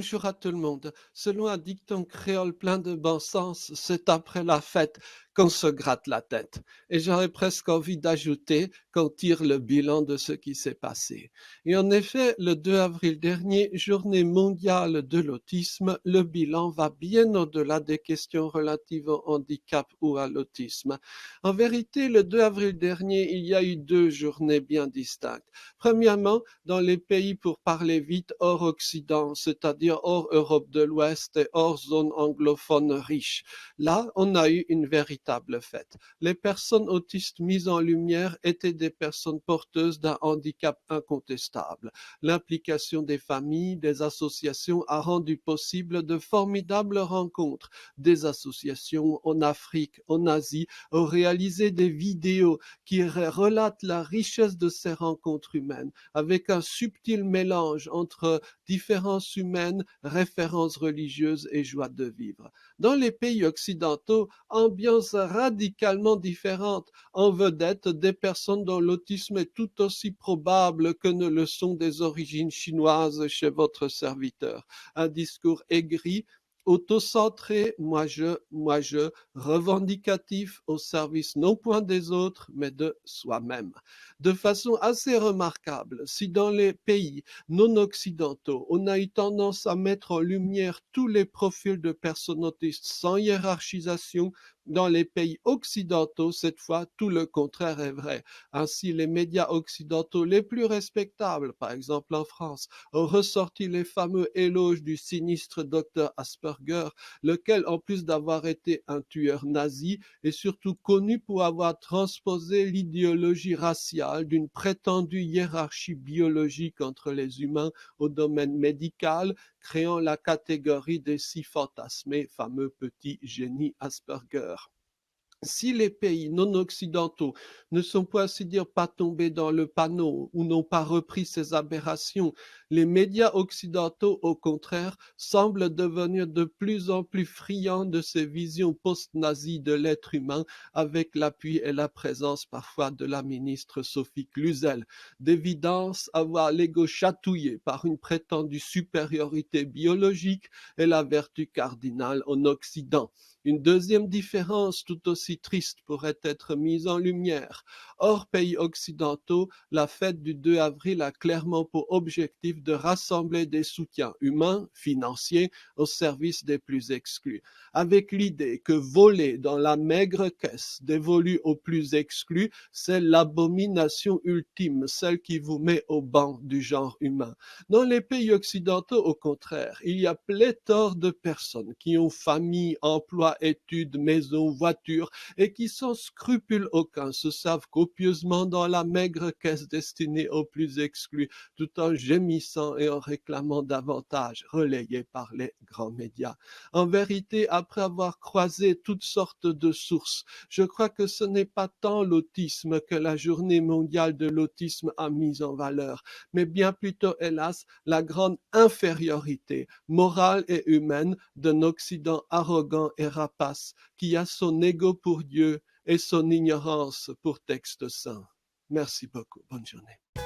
bonjour à tout le monde. Selon un dicton créole plein de bon sens, c'est après la fête qu'on se gratte la tête. Et j'aurais presque envie d'ajouter qu'on tire le bilan de ce qui s'est passé. Et en effet, le 2 avril dernier, journée mondiale de l'autisme, le bilan va bien au-delà des questions relatives au handicap ou à l'autisme. En vérité, le 2 avril dernier, il y a eu deux journées bien distinctes. Premièrement, dans les pays, pour parler vite, hors Occident, c'est-à-dire hors Europe de l'Ouest et hors zone anglophone riche. Là, on a eu une véritable fête. Les personnes autistes mises en lumière étaient des personnes porteuses d'un handicap incontestable. L'implication des familles, des associations a rendu possible de formidables rencontres. Des associations en Afrique, en Asie, ont réalisé des vidéos qui relatent la richesse de ces rencontres humaines avec un subtil mélange entre différences humaines, références religieuses et joie de vivre. Dans les pays occidentaux, ambiance radicalement différente, en vedette des personnes dont l'autisme est tout aussi probable que ne le sont des origines chinoises chez votre serviteur. Un discours aigri, autocentré, moi je, revendicatif au service non point des autres, mais de soi-même. De façon assez remarquable, si dans les pays non occidentaux, on a eu tendance à mettre en lumière tous les profils de personnes autistes sans hiérarchisation, dans les pays occidentaux, cette fois, tout le contraire est vrai. Ainsi, les médias occidentaux les plus respectables, par exemple en France, ont ressorti les fameux éloges du sinistre docteur Asperger, lequel, en plus d'avoir été un tueur nazi, est surtout connu pour avoir transposé l'idéologie raciale d'une prétendue hiérarchie biologique entre les humains au domaine médical, créant la catégorie des si fantasmés fameux petits génies Asperger. Si les pays non occidentaux ne sont pour ainsi dire pas tombés dans le panneau ou n'ont pas repris ces aberrations, les médias occidentaux, au contraire, semblent devenir de plus en plus friands de ces visions post-nazies de l'être humain, avec l'appui et la présence parfois de la ministre Sophie Cluzel. D'évidence, avoir l'ego chatouillé par une prétendue supériorité biologique est la vertu cardinale en Occident. Une deuxième différence tout aussi triste pourrait être mise en lumière. Hors pays occidentaux, la fête du 2 avril a clairement pour objectif de rassembler des soutiens humains, financiers, au service des plus exclus, avec l'idée que voler dans la maigre caisse dévolue aux plus exclus, c'est l'abomination ultime, celle qui vous met au banc du genre humain. Dans les pays occidentaux, au contraire, il y a pléthore de personnes qui ont famille, emploi, études, maison, voiture, et qui sans scrupule aucun se savent copieusement dans la maigre caisse destinée aux plus exclus, tout en gémissant et en réclamant davantage, relayés par les grands médias. En vérité, après avoir croisé toutes sortes de sources, je crois que ce n'est pas tant l'autisme que la journée mondiale de l'autisme a mis en valeur, mais bien plutôt, hélas, la grande infériorité morale et humaine d'un Occident arrogant et rapace qui a son ego pour Dieu et son ignorance pour texte saint. Merci beaucoup. Bonne journée.